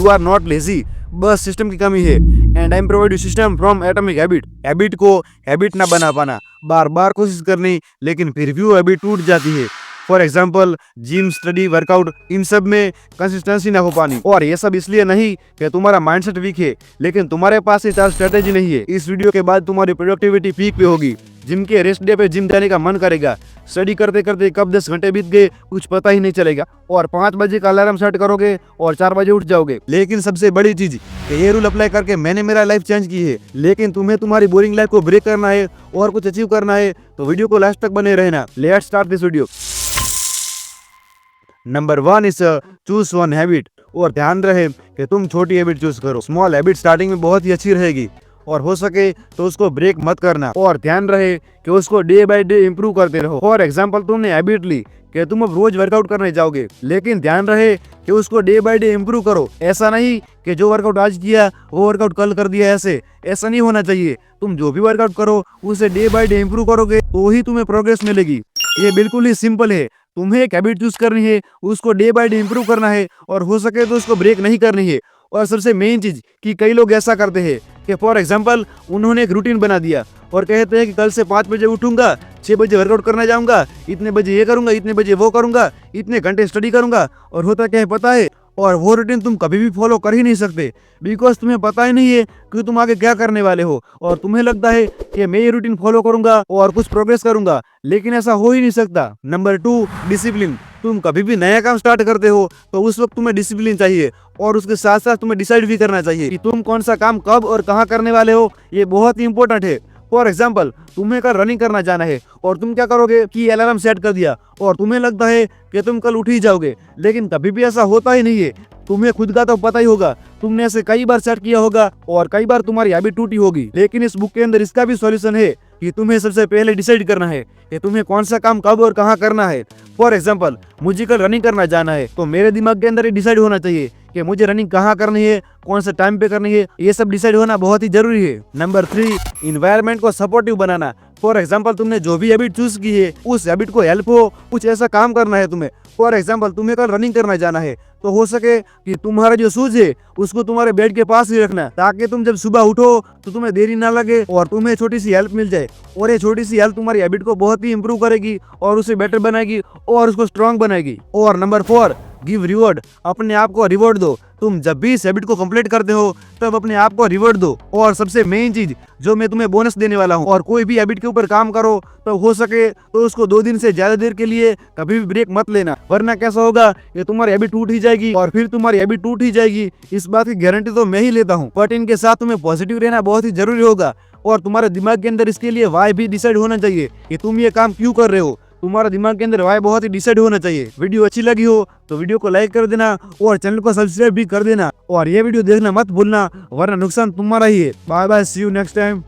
You are not lazy, बस system की कमी है। And I am provide you system from atomic habit. Habit को हैबिट ना बना पाना, बार बार कोशिश करनी लेकिन फिर भी वो हैबिट टूट जाती है। For example gym, study, workout, इन सब में कंसिस्टेंसी ना हो पानी। और ये सब इसलिए नहीं कि तुम्हारा माइंडसेट वीक है, लेकिन तुम्हारे पास ये चार स्ट्रेटेजी नहीं है। इस वीडियो के बाद तुम्हारी प्रोडक्टिविटी पीक पे होगी। जिम के रेस्ट डे पे जिम जाने का मन करेगा। स्टडी करते करते कब 10 घंटे बीत गए कुछ पता ही नहीं चलेगा। और 5 बजे का अलार्म सेट करोगे और 4 बजे उठ जाओगे। लेकिन सबसे बड़ी चीज कि ये रूल अप्लाई करके मैंने मेरा लाइफ चेंज की है। लेकिन तुम्हें तुम्हारी बोरिंग लाइफ को ब्रेक करना है और कुछ अचीव करना है तो वीडियो को लास्ट तक बने रहना। Let's start this video. Number 1 is choose one habit. और ध्यान रहे कि तुम छोटी हैबिट चूज करो। स्मॉल हैबिट स्टार्टिंग में बहुत ही अच्छी रहेगी और हो सके तो उसको ब्रेक मत करना। और ध्यान रहे कि उसको डे बाय डे इंप्रूव करते रहो। फॉर एग्जांपल तुमने हैबिट ली कि तुम अब रोज वर्कआउट करने जाओगे, लेकिन ध्यान रहे कि उसको डे बाय डे इंप्रूव करो। ऐसा नहीं कि जो वर्कआउट आज किया वो वर्कआउट कल कर दिया, ऐसा नहीं होना चाहिए। तुम जो भी वर्कआउट करो उसे डे बाय डे इंप्रूव करोगे तो ही तुम्हें प्रोग्रेस मिलेगी। ये बिल्कुल ही सिंपल है। तुम्हें एक हैबिट चूज करनी है, उसको डे बाय डे इंप्रूव करना है और हो सके तो उसको ब्रेक नहीं करनी है। और सबसे मेन चीज कि कई लोग ऐसा करते हैं कि फॉर एग्जांपल उन्होंने एक रूटीन बना दिया और कहते हैं कि कल से 5 बजे उठूंगा, 6 बजे वर्कआउट करने जाऊंगा, इतने बजे ये करूंगा, इतने बजे वो करूंगा, इतने घंटे स्टडी करूंगा। और होता क्या है पता है? और वो रूटीन तुम कभी भी फॉलो कर ही नहीं सकते, बिकॉज तुम्हें पता ही नहीं है कि तुम आगे क्या करने वाले हो। और तुम्हें लगता है कि मैं ये रूटीन फॉलो करूंगा और कुछ प्रोग्रेस करूंगा, लेकिन ऐसा हो ही नहीं सकता। Number 2 discipline. तुम कभी भी नया काम स्टार्ट करते हो तो उस वक्त तुम्हें डिसिप्लिन चाहिए और उसके साथ साथ तुम्हें डिसाइड भी करना चाहिए कि तुम कौन सा काम कब और कहाँ करने वाले हो। ये बहुत ही इंपॉर्टेंट है। फॉर एग्जाम्पल तुम्हें कल रनिंग करना जाना है और तुम क्या करोगे कि अलार्म सेट कर दिया और तुम्हें लगता है कि तुम कल उठ ही जाओगे, लेकिन कभी भी ऐसा होता ही नहीं है। तुम्हें खुद का तो पता ही होगा, तुमने ऐसे कई बार सेट किया होगा और कई बार तुम्हारी हैबिट टूटी होगी। लेकिन इस बुक के अंदर इसका भी सॉल्यूशन है कि तुम्हें सबसे पहले डिसाइड करना है कि तुम्हें कौन सा काम कब और कहाँ करना है। फॉर एग्जाम्पल मुझे कल रनिंग करना जाना है तो मेरे दिमाग के अंदर ये डिसाइड होना चाहिए कि मुझे रनिंग कहाँ करनी है, कौन से टाइम पे करनी है। ये सब डिसाइड होना बहुत ही जरूरी है। नंबर 3 इन्वायरमेंट को सपोर्टिव बनाना। फॉर एग्जाम्पल तुमने जो भी हैबिट चूज की है उस हैबिट को हेल्प हो, कुछ ऐसा काम करना है तुम्हें। फॉर एग्जाम्पल तुम्हें कल रनिंग करना जाना है तो हो सके कि तुम्हारा जो शूज है उसको तुम्हारे बेड के पास ही रखना, ताकि तुम जब सुबह उठो तो तुम्हें देरी ना लगे और तुम्हें छोटी सी हेल्प मिल जाए। और ये छोटी सी हेल्प तुम्हारी हैबिट को बहुत ही इंप्रूव करेगी और उसे बेटर बनाएगी और उसको स्ट्रांग बनाएगी। और नंबर 4 गिव रिवॉर्ड। अपने आप को रिवॉर्ड दो। तुम जब भी इस हैबिट को कंप्लीट करते हो तब अपने आप को रिवॉर्ड दो। और सबसे मेन चीज जो मैं तुम्हें बोनस देने वाला हूँ, और कोई भी हैबिट के ऊपर काम करो तो हो सके तो उसको 2 दिन से ज्यादा देर के लिए कभी भी ब्रेक मत लेना, वरना कैसा होगा कि तुम्हारी हैबिट टूट ही जाएगी। और फिर तुम्हारी हैबिट टूट ही जाएगी, इस बात की गारंटी तो मैं ही लेता हूँ। बट इनके साथ तुम्हें पॉजिटिव रहना बहुत ही जरूरी होगा और तुम्हारे दिमाग के अंदर इसके लिए वाई भी डिसाइड होना चाहिए कि तुम ये काम क्यों कर रहे हो। तुम्हारा दिमाग के अंदर वाई बहुत ही डिसाइड होना चाहिए। वीडियो अच्छी लगी हो तो वीडियो को लाइक कर देना और चैनल को सब्सक्राइब भी कर देना। और ये वीडियो देखना मत भूलना, वरना नुकसान तुम्हारा ही है। Bye bye, see you next time.